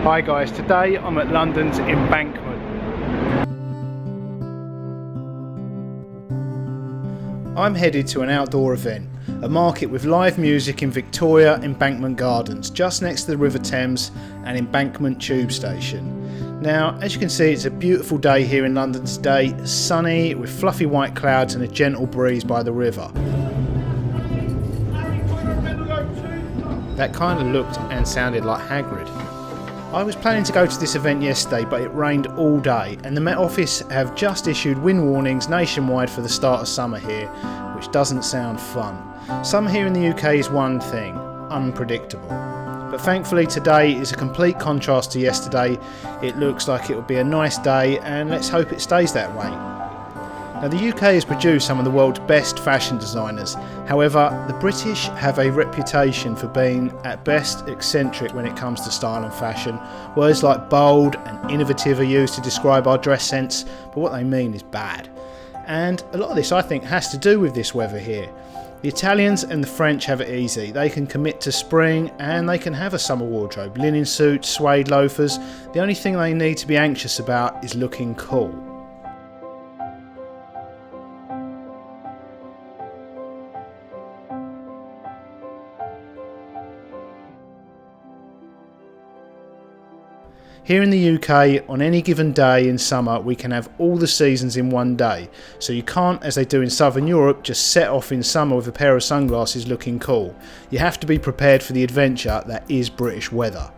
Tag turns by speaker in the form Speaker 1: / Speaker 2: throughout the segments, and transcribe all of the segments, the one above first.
Speaker 1: Hi guys, today I'm at London's Embankment. I'm headed to an outdoor event, a market with live music in Victoria Embankment Gardens, just next to the River Thames and Embankment tube station. Now, as you can see, it's a beautiful day here in London today, sunny with fluffy white clouds and a gentle breeze by the river. That kind of looked and sounded like Hagrid. I was planning to go to this event yesterday, but it rained all day, and the Met Office have just issued wind warnings nationwide for the start of summer here, which doesn't sound fun. Summer here in the UK is one thing, unpredictable. But thankfully today is a complete contrast to yesterday. It looks like it will be a nice day, and let's hope it stays that way. Now, the UK has produced some of the world's best fashion designers. However, the British have a reputation for being at best eccentric when it comes to style and fashion. Words like bold and innovative are used to describe our dress sense, but what they mean is bad. And a lot of this, I think, has to do with this weather here. The Italians and the French have it easy. They can commit to spring and they can have a summer wardrobe. Linen suits, suede loafers. The only thing they need to be anxious about is looking cool. Here in the UK, on any given day in summer, we can have all the seasons in one day. So you can't, as they do in Southern Europe, just set off in summer with a pair of sunglasses looking cool. You have to be prepared for the adventure that is British weather.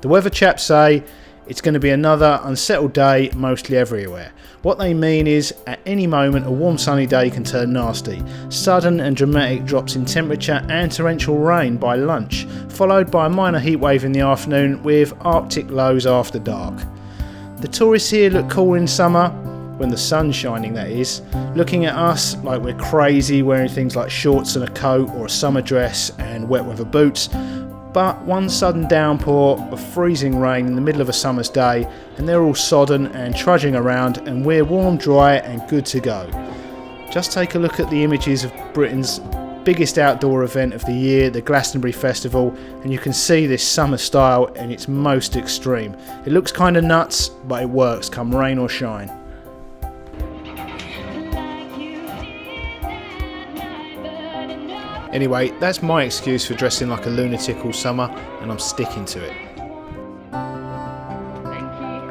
Speaker 1: The weather chaps say it's going to be another unsettled day mostly everywhere. What they mean is, at any moment a warm sunny day can turn nasty. Sudden and dramatic drops in temperature and torrential rain by lunch, followed by a minor heatwave in the afternoon with Arctic lows after dark. The tourists here look cool in summer, when the sun's shining that is, looking at us like we're crazy wearing things like shorts and a coat or a summer dress and wet weather boots. But one sudden downpour of freezing rain in the middle of a summer's day and they're all sodden and trudging around, and we're warm, dry and good to go. Just take a look at the images of Britain's biggest outdoor event of the year, the Glastonbury Festival, and you can see this summer style in its most extreme. It looks kind of nuts, but it works come rain or shine. Anyway, that's my excuse for dressing like a lunatic all summer, and I'm sticking to it.
Speaker 2: Thank you.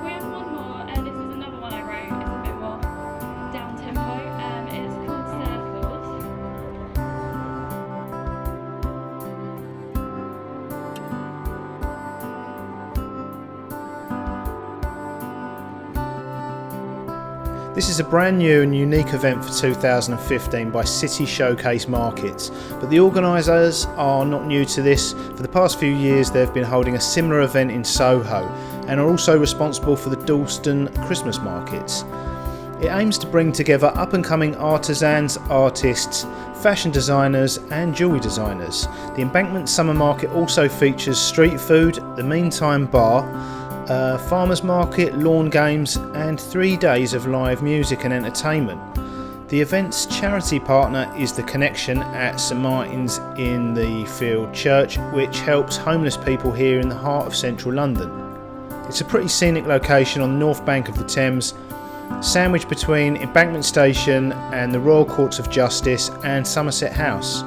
Speaker 2: We have one more, and this is another one I wrote. It's a bit more down tempo. It's called Circles.
Speaker 1: This is a brand new and unique event for 2015 by City Showcase Markets, but the organisers are not new to this. For the past few years they've been holding a similar event in Soho and are also responsible for the Dalston Christmas markets. It aims to bring together up-and-coming artisans, artists, fashion designers and jewellery designers. The Embankment Summer Market also features street food, the Meantime Bar, farmers market, lawn games and 3 days of live music and entertainment. The event's charity partner is the Connection at St Martin's in the Field Church, which helps homeless people here in the heart of central London. It's a pretty scenic location on the north bank of the Thames, sandwiched between Embankment Station and the Royal Courts of Justice and Somerset House.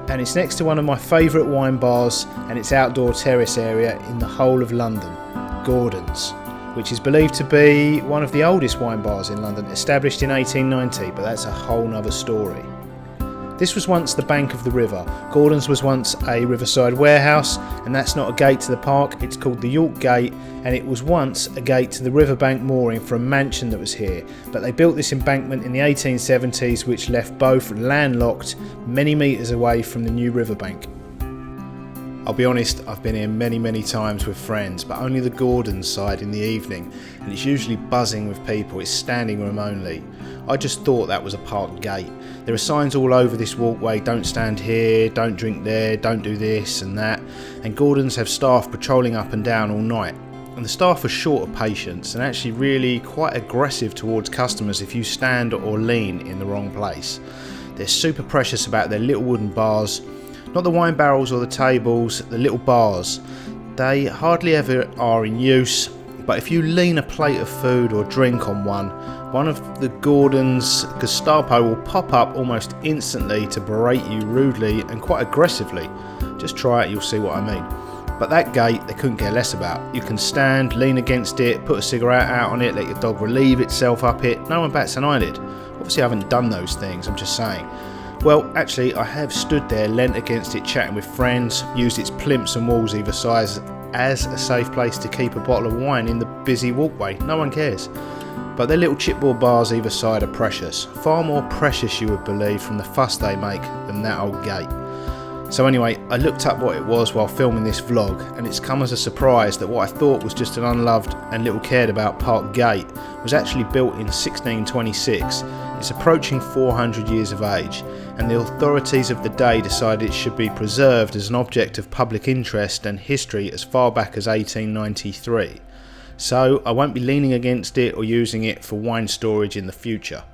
Speaker 1: And it's next to one of my favourite wine bars and its outdoor terrace area in the whole of London, Gordon's, which is believed to be one of the oldest wine bars in London, established in 1890, but that's a whole nother story. This was once the bank of the river. Gordon's was once a riverside warehouse, and that's not a gate to the park, it's called the York Gate, and it was once a gate to the riverbank mooring for a mansion that was here, but they built this embankment in the 1870s, which left both landlocked many metres away from the new riverbank. I'll be honest, I've been here many times with friends, but only the Gordon's side in the evening, and it's usually buzzing with people. It's standing room only. I just thought that was a park gate. There are signs all over this walkway: don't stand here, don't drink there, don't do this and that, and Gordon's have staff patrolling up and down all night. And the staff are short of patience and actually really quite aggressive towards customers if you stand or lean in the wrong place. They're super precious about their little wooden bars. Not the wine barrels or the tables, the little bars. They hardly ever are in use, but if you lean a plate of food or drink on one of the Gordon's Gestapo will pop up almost instantly to berate you rudely and quite aggressively. Just try it, you'll see what I mean. But that gate, they couldn't care less about. You can stand, lean against it, put a cigarette out on it, let your dog relieve itself up it. No one bats an eyelid. Obviously I haven't done those things, I'm just saying. Well, actually, I have stood there, leant against it, chatting with friends, used its plinths and walls either side as a safe place to keep a bottle of wine in the busy walkway. No one cares. But their little chipboard bars either side are precious. Far more precious, you would believe, from the fuss they make than that old gate. So anyway, I looked up what it was while filming this vlog, and it's come as a surprise that what I thought was just an unloved and little cared about park gate was actually built in 1626. It's approaching 400 years of age, and the authorities of the day decided it should be preserved as an object of public interest and history as far back as 1893. So I won't be leaning against it or using it for wine storage in the future.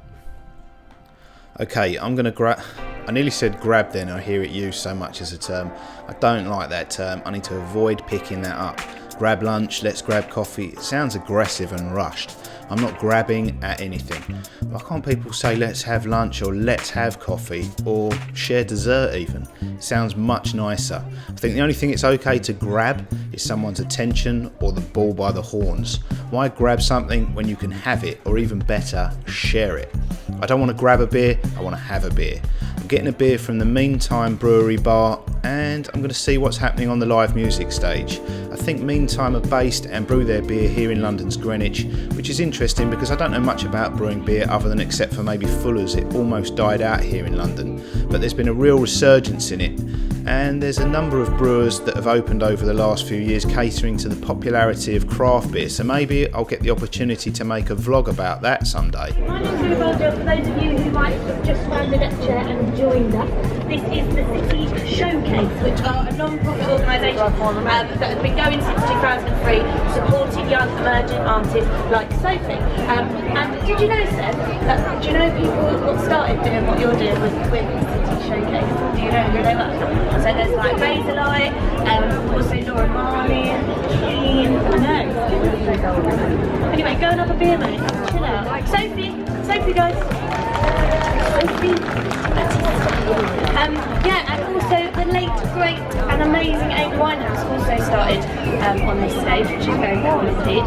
Speaker 1: Okay, I'm going to I nearly said grab then, I hear it used so much as a term. I don't like that term, I need to avoid picking that up. Grab lunch, let's grab coffee, it sounds aggressive and rushed. I'm not grabbing at anything. Why can't people say let's have lunch or let's have coffee or share dessert even? It sounds much nicer. I think the only thing it's okay to grab is someone's attention or the bull by the horns. Why grab something when you can have it, or even better, share it? I don't want to grab a beer, I want to have a beer. I'm getting a beer from the Meantime Brewery bar, and I'm going to see what's happening on the live music stage. I think Meantime are based and brew their beer here in London's Greenwich, which is interesting because I don't know much about brewing beer other than except for maybe Fuller's. It almost died out here in London, but there's been a real resurgence in it. And there's a number of brewers that have opened over the last few years catering to the popularity of craft beer, so maybe I'll get the opportunity to make a vlog about that someday.
Speaker 3: My name's Rosaldo. For those of you who might have just found the lecture and joined us, this is the City Showcase, which are a non-profit organisation that has been going since 2003, supporting young emerging artists like Sophie. And did you know, Seb, do you know people what started doing what you're doing with the City Showcase? Do you know who they were? So there's like Razorlight, also Laura Marley, Keen, I know. Anyway, go and have a beer, mate. Chill out. Sophie guys. Sophie. Yeah, and also the late, great and amazing Amy Winehouse also started on this stage, which is very cool indeed,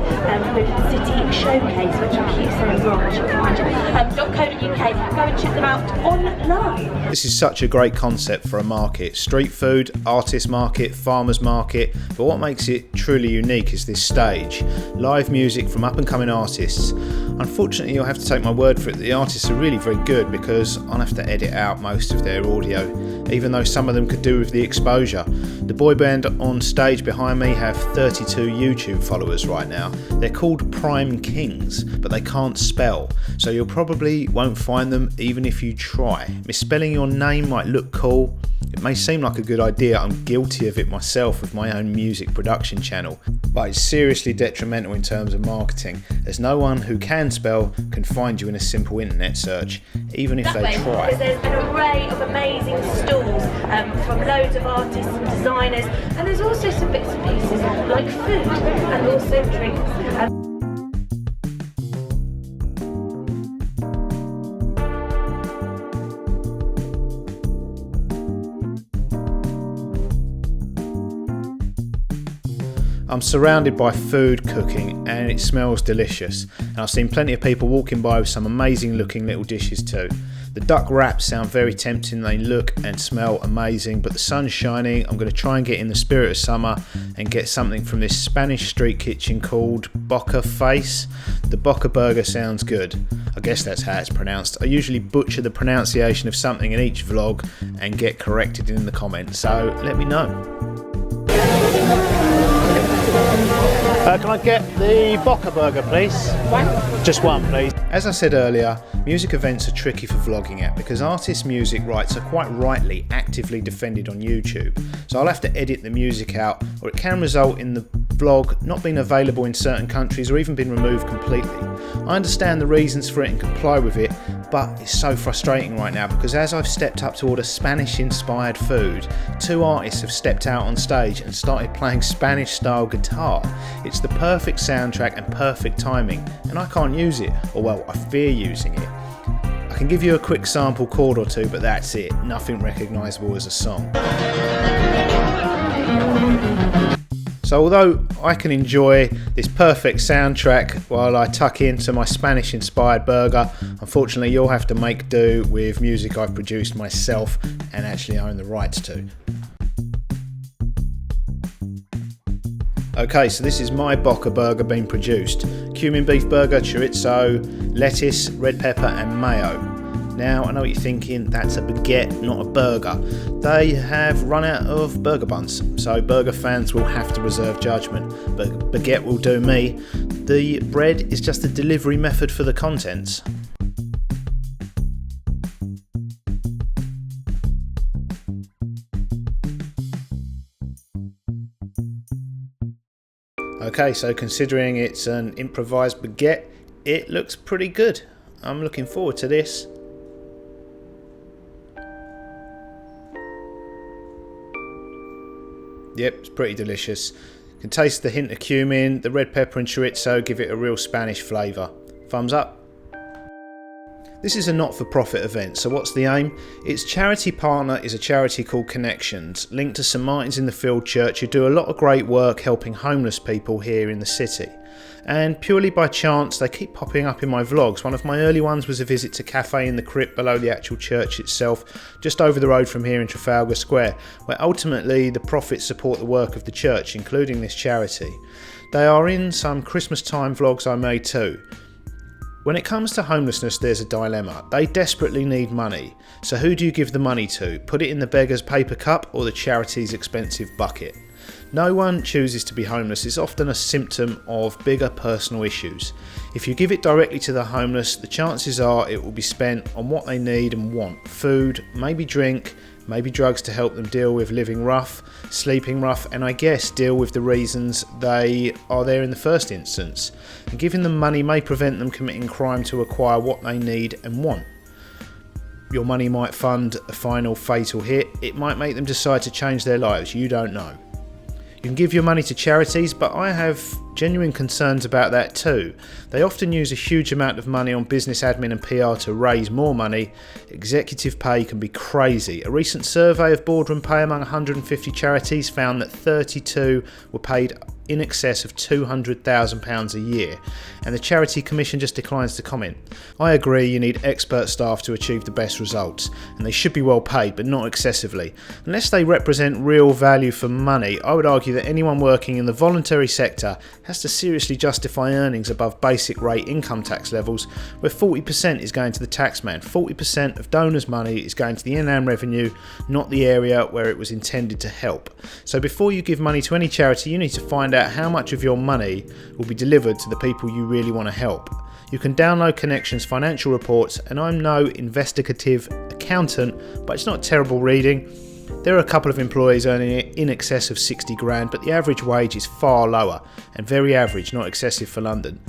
Speaker 3: with the City Showcase, which I keep saying wrong, as you can imagine, .co.uk. Go and check them out online.
Speaker 1: This is such a great concept for a market. Street food, artist market, farmers market, but what makes it truly unique is this stage. Live music from up and coming artists. Unfortunately, you'll have to take my word for it, the artists are really very good because I'll have to edit out most of their audio, even though some of them could do with the exposure. The boy band on stage behind me have 32 YouTube followers right now. They're called Prime Kings, but they can't spell, so you probably won't find them even if you try. Misspelling your name might look cool. It may seem like a good idea, I'm guilty of it myself with my own music production channel, but it's seriously detrimental in terms of marketing, as no one who can spell can find you in a simple internet search, even if they try.
Speaker 3: Because there's an array of amazing stalls from loads of artists and designers, and there's also some bits and pieces like food and also drinks.
Speaker 1: I'm surrounded by food cooking and it smells delicious, and I've seen plenty of people walking by with some amazing looking little dishes too. The duck wraps sound very tempting, they look and smell amazing, but the sun's shining. I'm going to try and get in the spirit of summer and get something from this Spanish street kitchen called Boca Face. The Boca burger sounds good. I guess that's how it's pronounced. I usually butcher the pronunciation of something in each vlog and get corrected in the comments, so let me know. Can I get the Boca burger, please?
Speaker 3: One?
Speaker 1: Just one, please. As I said earlier, music events are tricky for vlogging at because artists' music rights are quite rightly actively defended on YouTube. So I'll have to edit the music out, or it can result in the vlog not being available in certain countries or even being removed completely. I understand the reasons for it and comply with it, But it's so frustrating right now because as I've stepped up to order Spanish-inspired food, two artists have stepped out on stage and started playing Spanish-style guitar. It's the perfect soundtrack and perfect timing, and I can't use it, or well, I fear using it. I can give you a quick sample chord or two, but that's it. Nothing recognisable as a song. So although I can enjoy this perfect soundtrack while I tuck into my Spanish-inspired burger, unfortunately you'll have to make do with music I've produced myself and actually own the rights to. Okay, so this is my Boca burger being produced. Cumin beef burger, chorizo, lettuce, red pepper and mayo. Now, I know what you're thinking, that's a baguette, not a burger. They have run out of burger buns, so burger fans will have to reserve judgment, but baguette will do me. The bread is just a delivery method for the contents. Okay, so considering it's an improvised baguette, it looks pretty good. I'm looking forward to this. Yep, it's pretty delicious. You can taste the hint of cumin, the red pepper and chorizo give it a real Spanish flavour. Thumbs up. This is a not-for-profit event, so what's the aim? Its charity partner is a charity called Connections, linked to St Martin's in the Field Church, who do a lot of great work helping homeless people here in the city. And purely by chance, they keep popping up in my vlogs. One of my early ones was a visit to Cafe in the Crypt below the actual church itself, just over the road from here in Trafalgar Square, where ultimately the profits support the work of the church, including this charity. They are in some Christmas time vlogs I made too. When it comes to homelessness, there's a dilemma. They desperately need money. So who do you give the money to? Put it in the beggar's paper cup or the charity's expensive bucket? No one chooses to be homeless. It's often a symptom of bigger personal issues. If you give it directly to the homeless, the chances are it will be spent on what they need and want. Food, maybe drink, maybe drugs to help them deal with living rough, sleeping rough, and I guess deal with the reasons they are there in the first instance. And giving them money may prevent them committing crime to acquire what they need and want. Your money might fund a final fatal hit. It might make them decide to change their lives. You don't know. You can give your money to charities, but I have genuine concerns about that too. They often use a huge amount of money on business admin and PR to raise more money. Executive pay can be crazy. A recent survey of boardroom pay among 150 charities found that 32 were paid in excess of £200,000 a year, and the Charity Commission just declines to comment. I agree you need expert staff to achieve the best results, and they should be well paid, but not excessively. Unless they represent real value for money, I would argue that anyone working in the voluntary sector has to seriously justify earnings above basic rate income tax levels, where 40% is going to the taxman. 40% of donors' money is going to the inland revenue, not the area where it was intended to help. So before you give money to any charity, you need to find out how much of your money will be delivered to the people you really want to help. You can download Connections' financial reports, and I'm no investigative accountant, but it's not terrible reading. There are a couple of employees earning in excess of 60 grand, but the average wage is far lower, and very average, not excessive for London.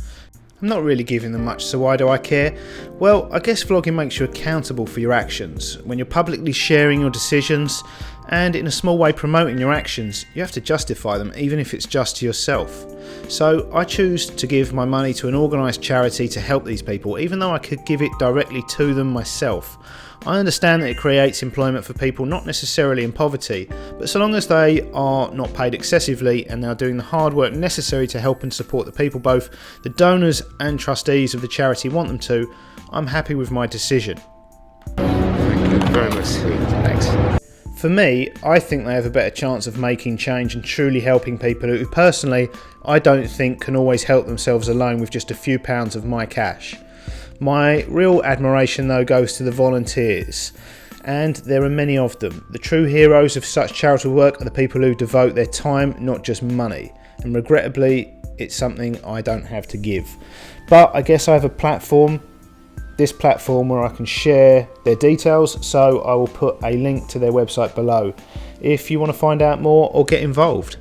Speaker 1: I'm not really giving them much, so why do I care? Well, I guess vlogging makes you accountable for your actions. When you're publicly sharing your decisions, and in a small way promoting your actions, you have to justify them, even if it's just to yourself. So I choose to give my money to an organised charity to help these people, even though I could give it directly to them myself. I understand that it creates employment for people not necessarily in poverty, but so long as they are not paid excessively and they are doing the hard work necessary to help and support the people both the donors and trustees of the charity want them to, I'm happy with my decision.
Speaker 4: Thank you very much. Thanks.
Speaker 1: For me, I think they have a better chance of making change and truly helping people who personally I don't think can always help themselves alone with just a few pounds of my cash. My real admiration though goes to the volunteers, and there are many of them. The true heroes of such charitable work are the people who devote their time, not just money, and regrettably it's something I don't have to give. But I guess I have a platform, this platform where I can share their details, so I will put a link to their website below if you want to find out more or get involved.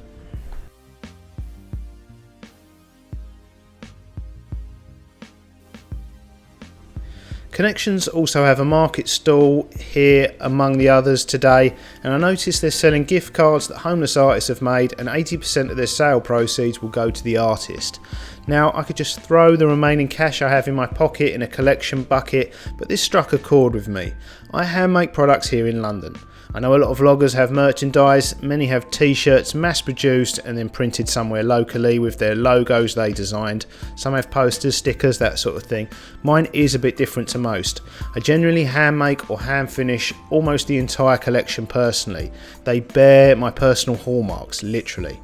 Speaker 1: Connections also have a market stall here among the others today, and I noticed they're selling gift cards that homeless artists have made, and 80% of their sale proceeds will go to the artist. Now, I could just throw the remaining cash I have in my pocket in a collection bucket, but this struck a chord with me. I hand make products here in London. I know a lot of vloggers have merchandise, many have t-shirts mass produced and then printed somewhere locally with their logos they designed. Some have posters, stickers, that sort of thing. Mine is a bit different to most. I generally hand make or hand finish almost the entire collection personally. They bear my personal hallmarks, literally.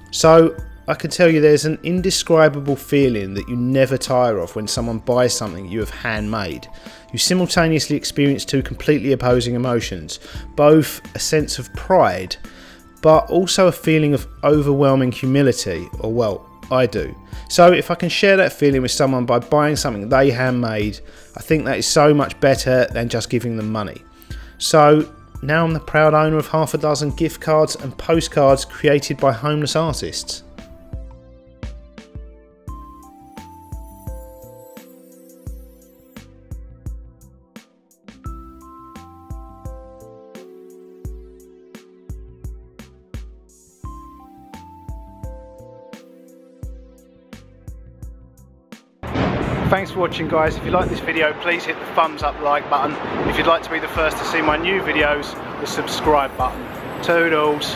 Speaker 1: So I can tell you there's an indescribable feeling that you never tire of when someone buys something you have handmade. You simultaneously experience two completely opposing emotions, both a sense of pride, but also a feeling of overwhelming humility, or well, I do. So if I can share that feeling with someone by buying something they handmade, I think that is so much better than just giving them money. So now I'm the proud owner of half a dozen gift cards and postcards created by homeless artists. Thanks for watching, guys. If you like this video, please hit the thumbs up like button. If you'd like to be the first to see my new videos, the subscribe button. Toodles.